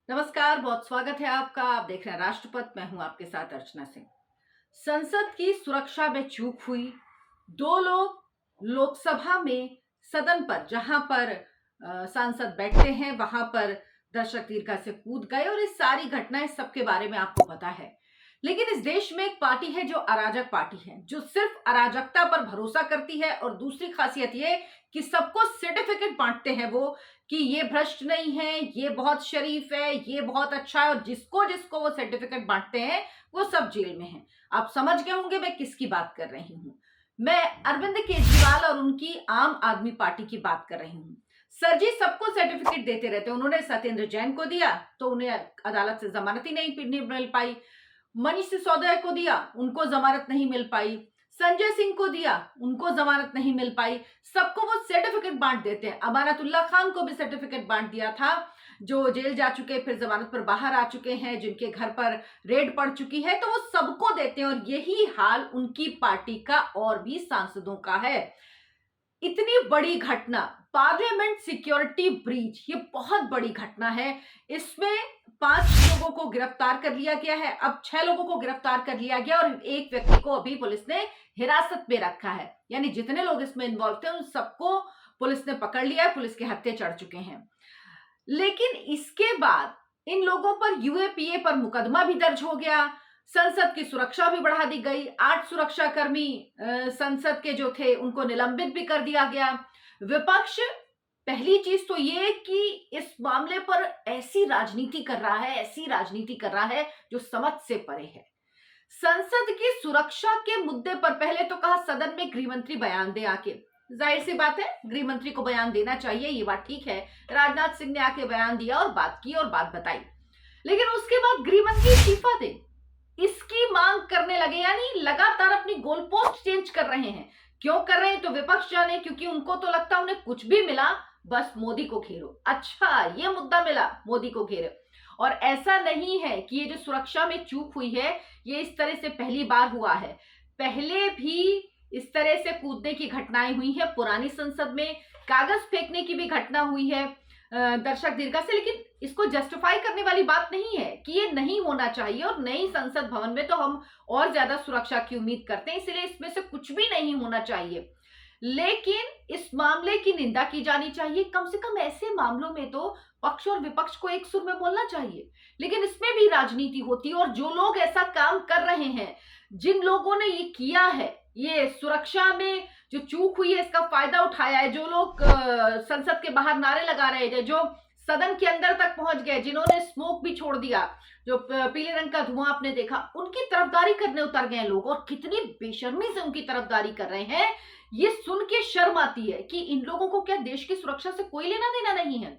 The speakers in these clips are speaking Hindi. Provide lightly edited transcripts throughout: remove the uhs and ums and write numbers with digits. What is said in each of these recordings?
नमस्कार, बहुत स्वागत है आपका। आप देख रहे हैं राष्ट्रपति। मैं हूं आपके साथ अर्चना सिंह। संसद की सुरक्षा में चूक हुई। दो लोग लोकसभा में सदन पर जहां पर सांसद बैठते हैं वहां पर दर्शक दीर्घा से कूद गए और इस सारी घटनाएं सबके बारे में आपको पता है। लेकिन इस देश में एक पार्टी है जो अराजक पार्टी है, जो सिर्फ अराजकता पर भरोसा करती है और दूसरी खासियत ये कि सबको सर्टिफिकेट बांटते हैं वो कि ये भ्रष्ट नहीं है, ये बहुत शरीफ है, ये बहुत अच्छा है, और जिसको जिसको वो सर्टिफिकेट बांटते हैं वो सब जेल में हैं। आप समझ गए होंगे मैं किसकी बात कर रही हूं। मैं अरविंद केजरीवाल और उनकी आम आदमी पार्टी की बात कर रही हूं। सर जी सबको सर्टिफिकेट देते रहते हैं। उन्होंने सत्येंद्र जैन को दिया तो उन्हें अदालत से जमानत ही नहीं मिल पाई। मनीष सिसोदिया को दिया, उनको जमानत नहीं मिल पाई। संजय सिंह को दिया, उनको जमानत नहीं मिल पाई। सबको वो सर्टिफिकेट बांट देते हैं। अमानतुल्लाह खान को भी सर्टिफिकेट बांट दिया था, जो जेल जा चुके फिर जमानत पर बाहर आ चुके हैं, जिनके घर पर रेड पड़ चुकी है, तो वो सबको देते हैं। और यही हाल उनकी पार्टी का और भी सांसदों का है। इतनी बड़ी घटना, पार्लियामेंट सिक्योरिटी ब्रीच, ये बहुत बड़ी घटना है। इसमें 5 लोगों को गिरफ्तार कर लिया गया है। अब 6 लोगों को गिरफ्तार कर लिया गया और एक व्यक्ति को अभी पुलिस ने हिरासत में रखा है। यानी जितने लोग इसमें इन्वॉल्व थे उन सबको पुलिस ने पकड़ लिया है, पुलिस के हत्थे चढ़ चुके हैं। लेकिन इसके बाद इन लोगों पर यूएपीए पर मुकदमा भी दर्ज हो गया। संसद की सुरक्षा भी बढ़ा दी गई। 8 सुरक्षाकर्मी संसद के जो थे उनको निलंबित भी कर दिया गया। विपक्ष, पहली चीज तो ये कि इस मामले पर ऐसी राजनीति कर रहा है, ऐसी राजनीति कर रहा है जो समझ से परे है। संसद की सुरक्षा के मुद्दे पर पहले तो कहा सदन में गृह मंत्री बयान दे आके। जाहिर सी बात है, गृह मंत्री को बयान देना चाहिए, ये बात ठीक है। राजनाथ सिंह ने आके बयान दिया और बात की और बात बताई। लेकिन उसके बाद गृह मंत्री इस्तीफा दे, इसकी मांग करने लगे। यानी लगातार अपनी गोल पोस्ट चेंज कर रहे हैं। क्यों कर रहे हैं तो विपक्ष जाने, क्योंकि उनको तो लगता है उन्हें कुछ भी मिला बस मोदी को घेरो। अच्छा, ये मुद्दा मिला, मोदी को घेरो। और ऐसा नहीं है कि ये जो सुरक्षा में चूक हुई है ये इस तरह से पहली बार हुआ है। पहले भी इस तरह से कूदने की घटनाएं हुई है। पुरानी संसद में कागज फेंकने की भी घटना हुई है दर्शक दीर्घा से। लेकिन इसको जस्टिफाई करने वाली बात नहीं है कि ये नहीं होना चाहिए। और नई संसद भवन में तो हम और ज्यादा सुरक्षा की उम्मीद करते हैं, इसलिए इसमें से कुछ भी नहीं होना चाहिए। लेकिन इस मामले की निंदा की जानी चाहिए। कम से कम ऐसे मामलों में तो पक्ष और विपक्ष को एक सुर में बोलना चाहिए। लेकिन इसमें भी राजनीति होती है। और जो लोग ऐसा काम कर रहे हैं, जिन लोगों ने ये किया है, ये सुरक्षा में जो चूक हुई है इसका फायदा उठाया है, जो लोग संसद के बाहर नारे लगा रहे थे, जो सदन के अंदर तक पहुंच गए, जिन्होंने स्मोक भी छोड़ दिया, जो पीले रंग का धुआं आपने देखा, उनकी तरफदारी करने उतर गए लोग। और कितनी बेशर्मी से उनकी तरफदारी कर रहे हैं, ये सुन के शर्म आती है कि इन लोगों को क्या देश की सुरक्षा से कोई लेना देना नहीं है।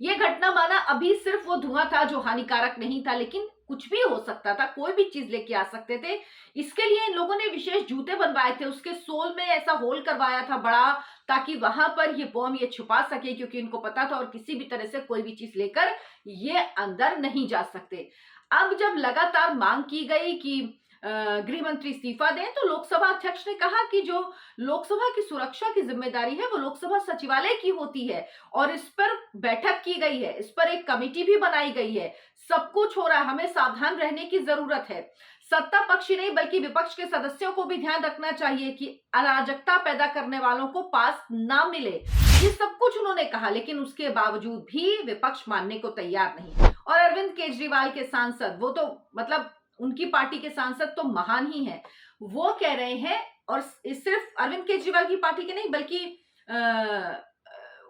ये घटना माना अभी सिर्फ वो धुआं था जो हानिकारक नहीं था, लेकिन कुछ भी हो सकता था, कोई भी चीज लेके आ सकते थे। इसके लिए इन लोगों ने विशेष जूते बनवाए थे, उसके सोल में ऐसा होल करवाया था बड़ा, ताकि वहां पर ये बॉम्ब ये छुपा सके, क्योंकि इनको पता था और किसी भी तरह से कोई भी चीज लेकर ये अंदर नहीं जा सकते। अब जब लगातार मांग की गई कि गृह मंत्री इस्तीफा दें, तो लोकसभा अध्यक्ष ने कहा कि जो लोकसभा की सुरक्षा की जिम्मेदारी है वो लोकसभा सचिवालय की होती है और इस पर बैठक की गई है, इस पर एक कमेटी भी बनाई गई है। सब कुछ हो रहा है, हमें सावधान रहने की जरूरत है। सत्ता पक्ष ही नहीं बल्कि विपक्ष के सदस्यों को भी ध्यान रखना चाहिए कि अराजकता पैदा करने वालों को पास ना मिले। ये सब कुछ उन्होंने कहा, लेकिन उसके बावजूद भी विपक्ष मानने को तैयार नहीं। और अरविंद केजरीवाल के सांसद, वो तो मतलब उनकी पार्टी के सांसद तो महान ही हैं, वो कह रहे हैं, और सिर्फ अरविंद केजरीवाल की पार्टी के नहीं बल्कि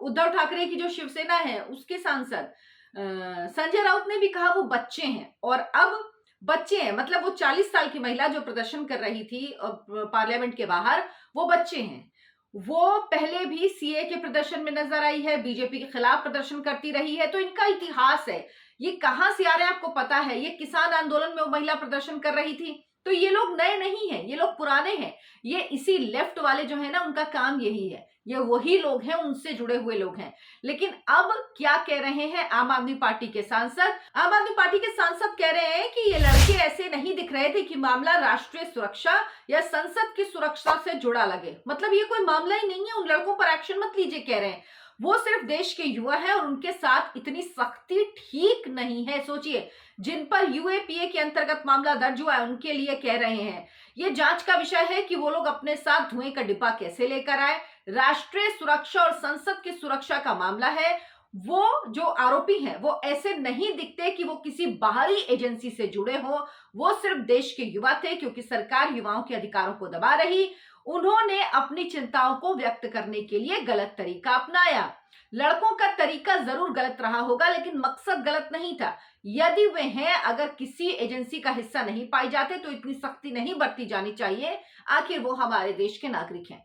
उद्धव ठाकरे की जो शिवसेना है उसके सांसद संजय राउत ने भी कहा वो बच्चे हैं। और अब बच्चे हैं मतलब वो 40 साल की महिला जो प्रदर्शन कर रही थी पार्लियामेंट के बाहर, वो बच्चे हैं। वो पहले भी सीए के प्रदर्शन में नजर आई है, बीजेपी के खिलाफ प्रदर्शन करती रही है, तो इनका इतिहास है। ये कहां से आ रहे हैं आपको पता है। ये किसान आंदोलन में वो महिला प्रदर्शन कर रही थी, तो ये लोग नए नहीं हैं, ये लोग पुराने हैं। ये इसी लेफ्ट वाले जो है ना, उनका काम यही है, ये वही लोग हैं, उनसे जुड़े हुए लोग हैं। लेकिन अब क्या कह रहे हैं आम आदमी पार्टी के सांसद? आम आदमी पार्टी के सांसद कह रहे हैं कि ये लड़के ऐसे नहीं दिख रहे थे कि मामला राष्ट्रीय सुरक्षा या संसद की सुरक्षा से जुड़ा लगे। मतलब ये कोई मामला ही नहीं है, उन लड़कों पर एक्शन मत लीजिए, कह रहे हैं। वो सिर्फ देश के युवा हैं और उनके साथ इतनी सख्ती ठीक नहीं है। सोचिए, जिन पर यूएपीए के अंतर्गत मामला दर्ज हुआ है उनके लिए कह रहे हैं ये जांच का विषय है कि वो लोग अपने साथ धुएं का डिब्बा कैसे लेकर आए। राष्ट्रीय सुरक्षा और संसद की सुरक्षा का मामला है। वो जो आरोपी हैं वो ऐसे नहीं दिखते कि वो किसी बाहरी एजेंसी से जुड़े हो। वो सिर्फ देश के युवा थे। क्योंकि सरकार युवाओं के अधिकारों को दबा रही, उन्होंने अपनी चिंताओं को व्यक्त करने के लिए गलत तरीका अपनाया। लड़कों का तरीका जरूर गलत रहा होगा, लेकिन मकसद गलत नहीं था। यदि वे हैं, अगर किसी एजेंसी का हिस्सा नहीं पाए जाते तो इतनी सख्ती नहीं बरती जानी चाहिए। आखिर वो हमारे देश के नागरिक हैं।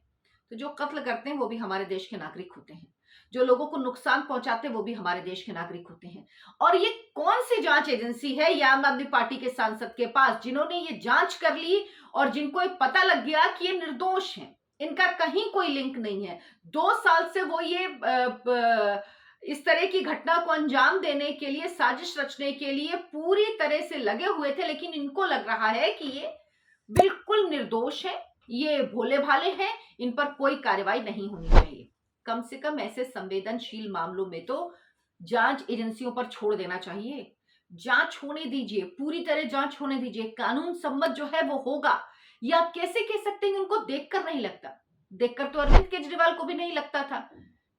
तो जो कत्ल करते हैं वो भी हमारे देश के नागरिक होते हैं, जो लोगों को नुकसान पहुंचाते हैं वो भी हमारे देश के नागरिक होते हैं। और ये कौन सी जांच एजेंसी है ये आम आदमी पार्टी के सांसद के पास, जिन्होंने ये जांच कर ली और जिनको ये पता लग गया कि ये निर्दोष हैं, इनका कहीं कोई लिंक नहीं है। 2 साल से वो ये इस तरह की घटना को अंजाम देने के लिए, साजिश रचने के लिए पूरी तरह से लगे हुए थे, लेकिन इनको लग रहा है कि ये बिल्कुल निर्दोष है, ये भोले भाले हैं, इन पर कोई कार्रवाई नहीं होनी चाहिए। कम से कम ऐसे संवेदनशील मामलों में तो जांच एजेंसियों पर छोड़ देना चाहिए। जांच होने दीजिए, पूरी तरह जांच होने दीजिए, कानून सम्मत जो है वो होगा। या आप कैसे कह सकते हैं उनको देखकर नहीं लगता? देखकर तो अरविंद केजरीवाल को भी नहीं लगता था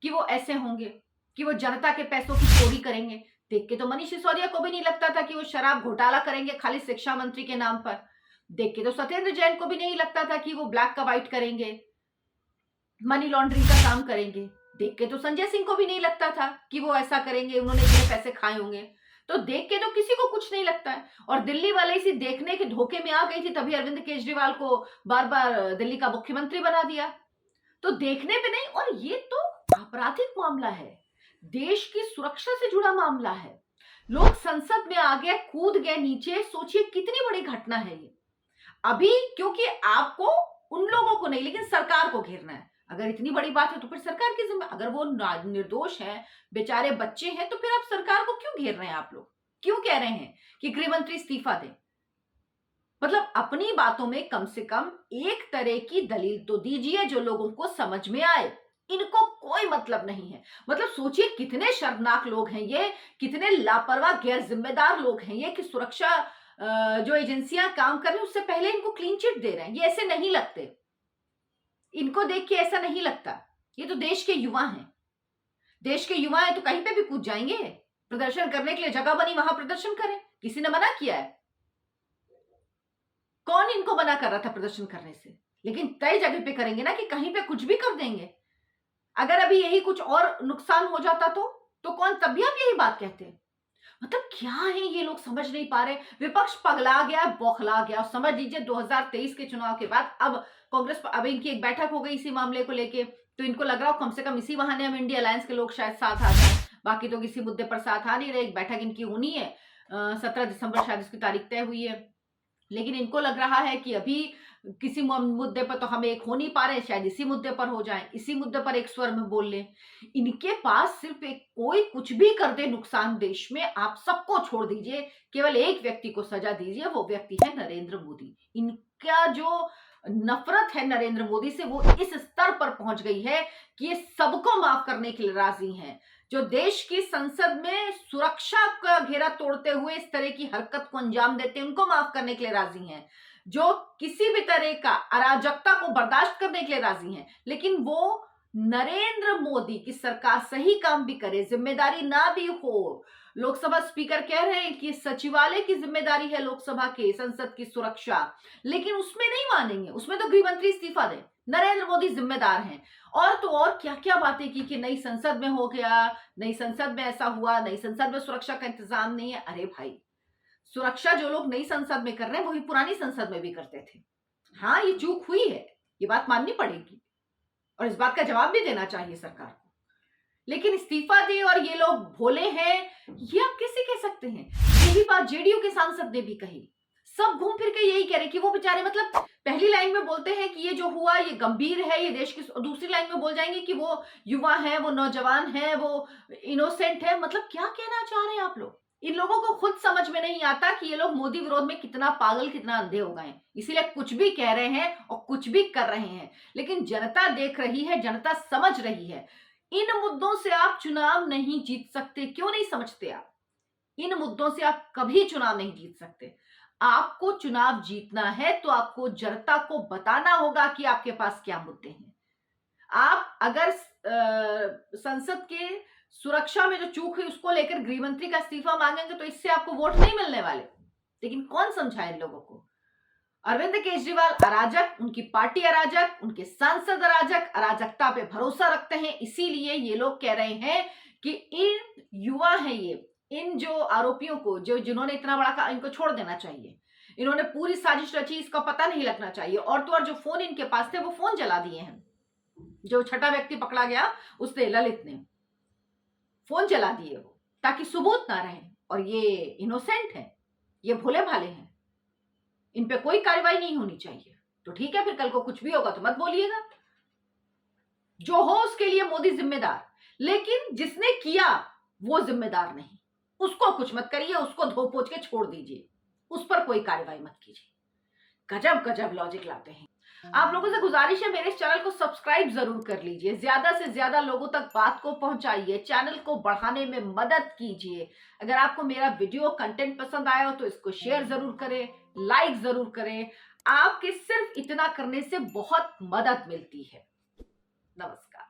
कि वो ऐसे होंगे, कि वो जनता के पैसों की चोरी करेंगे। देख के तो मनीष सिसोदिया को भी नहीं लगता था कि वो शराब घोटाला करेंगे खाली शिक्षा मंत्री के नाम पर। देख के तो सत्येंद्र जैन को भी नहीं लगता था कि वो ब्लैक का व्हाइट करेंगे, मनी लॉन्ड्रिंग का काम करेंगे। देख के तो संजय सिंह को भी नहीं लगता था कि वो ऐसा करेंगे, उन्होंने इतने पैसे खाए होंगे। तो देख के तो किसी को कुछ नहीं लगता है। और दिल्ली वाले इसी देखने के धोखे में आ गई थी, तभी अरविंद केजरीवाल को बार बार दिल्ली का मुख्यमंत्री बना दिया। तो देखने पे नहीं, और ये तो आपराधिक मामला है, देश की सुरक्षा से जुड़ा मामला है। लोग संसद में आ गए, कूद गए नीचे। सोचिए कितनी बड़ी घटना है ये। अभी क्योंकि आपको उन लोगों को नहीं, लेकिन सरकार को घेरना है। अगर इतनी बड़ी बात है तो फिर सरकार की जिम्मेदारी। अगर वो निर्दोष हैं, बेचारे बच्चे हैं, तो फिर आप सरकार को क्यों घेर रहे हैं? आप लोग क्यों कह रहे हैं कि गृह मंत्री इस्तीफा दें? मतलब अपनी बातों में कम से कम एक तरह की दलील तो दीजिए जो लोगों को समझ में आए। इनको कोई मतलब नहीं है। मतलब सोचिए कितने शर्मनाक लोग हैं ये, कितने लापरवाह गैर जिम्मेदार लोग हैं ये, कि सुरक्षा जो एजेंसियां काम कर रही हैं उससे पहले इनको क्लीन चिट दे रहे हैं। ये ऐसे नहीं लगते, इनको देख के ऐसा नहीं लगता। ये तो देश के युवा हैं। देश के युवा हैं तो कहीं पे भी कूद जाएंगे। प्रदर्शन करने के लिए जगह बनी, वहां प्रदर्शन करें, किसी ने मना किया है? कौन इनको मना कर रहा था प्रदर्शन करने से? लेकिन तय जगह पे करेंगे ना, कि कहीं पे कुछ भी कर देंगे। अगर अभी यही कुछ और नुकसान हो जाता तो कौन तब भी आप यही बात कहते हैं? मतलब क्या है ये लोग समझ नहीं पा रहे। विपक्ष पगला गया, बौखला गया। समझ लीजिए 2023 के चुनाव के बाद अब कांग्रेस, अब इनकी एक बैठक हो गई इसी मामले को लेके, तो इनको लग रहा हो कम से कम इसी बहाने हम इंडिया अलायंस के लोग शायद साथ आ जाए। बाकी तो किसी मुद्दे पर साथ आ नहीं रहे। एक बैठक इनकी होनी है 17 दिसंबर, शायद इसकी तारीख तय हुई है। लेकिन इनको लग रहा है कि अभी किसी मुद्दे पर तो हम एक हो नहीं पा रहे, शायद इसी मुद्दे पर हो जाए, इसी मुद्दे पर एक स्वर में बोल लें। इनके पास सिर्फ एक, कोई कुछ भी कर दे नुकसान देश में, आप सबको छोड़ दीजिए, केवल एक व्यक्ति को सजा दीजिए, वो व्यक्ति है नरेंद्र मोदी। इनका जो नफरत है नरेंद्र मोदी से वो इस स्तर पर पहुंच गई है कि ये सबको माफ करने के लिए राजी हैं। जो देश की संसद में सुरक्षा का घेरा तोड़ते हुए इस तरह की हरकत को अंजाम देते हैं, उनको माफ करने के लिए राजी हैं। जो किसी भी तरह का अराजकता को बर्दाश्त करने के लिए राजी हैं, लेकिन वो नरेंद्र मोदी की सरकार सही काम भी करे, जिम्मेदारी ना भी हो। लोकसभा स्पीकर कह रहे हैं कि सचिवालय की जिम्मेदारी है लोकसभा के, संसद की सुरक्षा, लेकिन उसमें नहीं मानेंगे। उसमें तो गृह मंत्री इस्तीफा दें, नरेंद्र मोदी जिम्मेदार हैं। और तो और क्या क्या बातें की कि नई संसद में हो गया, नई संसद में ऐसा हुआ, नई संसद में सुरक्षा का इंतजाम नहीं है। अरे भाई, सुरक्षा जो लोग नई संसद में कर रहे हैं वही पुरानी संसद में भी करते थे। हाँ, ये चूक हुई है, ये बात माननी पड़ेगी और इस बात का जवाब भी देना चाहिए सरकार को। लेकिन इस्तीफा दे और ये लोग भोले हैं, ये आप कैसे कह सकते हैं? यही बात जेडीयू के सांसद ने भी कही। सब घूम फिर के यही कह रहे कि वो बेचारे, मतलब पहली लाइन में बोलते हैं कि ये जो हुआ ये गंभीर है, ये देश की, दूसरी लाइन में बोल जाएंगे कि वो युवा है, वो नौजवान है, वो इनोसेंट है। मतलब क्या कहना चाह रहे हैं आप लोग? इन लोगों को खुद समझ में नहीं आता कि ये लोग मोदी विरोध में कितना पागल, कितना अंधे हो गए, इसीलिए कुछ भी कह रहे हैं और कुछ भी कर रहे हैं। लेकिन जनता देख रही है, जनता समझ रही है। इन मुद्दों से आप चुनाव नहीं जीत सकते। क्यों नहीं समझते आप? इन मुद्दों से आप कभी चुनाव नहीं जीत सकते। आपको चुनाव जीतना है तो आपको जनता को बताना होगा कि आपके पास क्या मुद्दे हैं। आप अगर संसद के सुरक्षा में जो चूक हुई उसको लेकर गृह मंत्री का इस्तीफा मांगेंगे तो इससे आपको वोट नहीं मिलने वाले। लेकिन कौन समझाए इन लोगों को? अरविंद केजरीवाल अराजक, उनकी पार्टी अराजक, उनके सांसद अराजक, अराजकता पे भरोसा रखते हैं। इसीलिए ये लोग कह रहे हैं कि इन युवा हैं ये, इन जो आरोपियों को, जो जिन्होंने इतना बड़ा, इनको छोड़ देना चाहिए। इन्होंने पूरी साजिश रची, इसका पता नहीं लगना चाहिए। और तो और जो फोन इनके पास थे वो फोन जला दिए हैं। जो छठा व्यक्ति पकड़ा गया उसने, ललित ने फोन जला दिए वो, ताकि सबूत ना रहे। और ये इनोसेंट है, ये भोले भाले हैं, इन पे कोई कार्रवाई नहीं होनी चाहिए। तो ठीक है, फिर कल को कुछ भी होगा तो मत बोलिएगा। जो हो उसके लिए मोदी जिम्मेदार, लेकिन जिसने किया वो जिम्मेदार नहीं। उसको कुछ मत करिए, उसको धो पोछ के छोड़ दीजिए, उस पर कोई कार्रवाई मत कीजिए। गजब गजब लॉजिक लाते हैं। आप लोगों से गुजारिश है, मेरे इस चैनल को सब्सक्राइब जरूर कर लीजिए, ज्यादा से ज्यादा लोगों तक बात को पहुंचाइए, चैनल को बढ़ाने में मदद कीजिए। अगर आपको मेरा वीडियो कंटेंट पसंद आया हो तो इसको शेयर जरूर करें, लाइक जरूर करें। आपके सिर्फ इतना करने से बहुत मदद मिलती है। नमस्कार।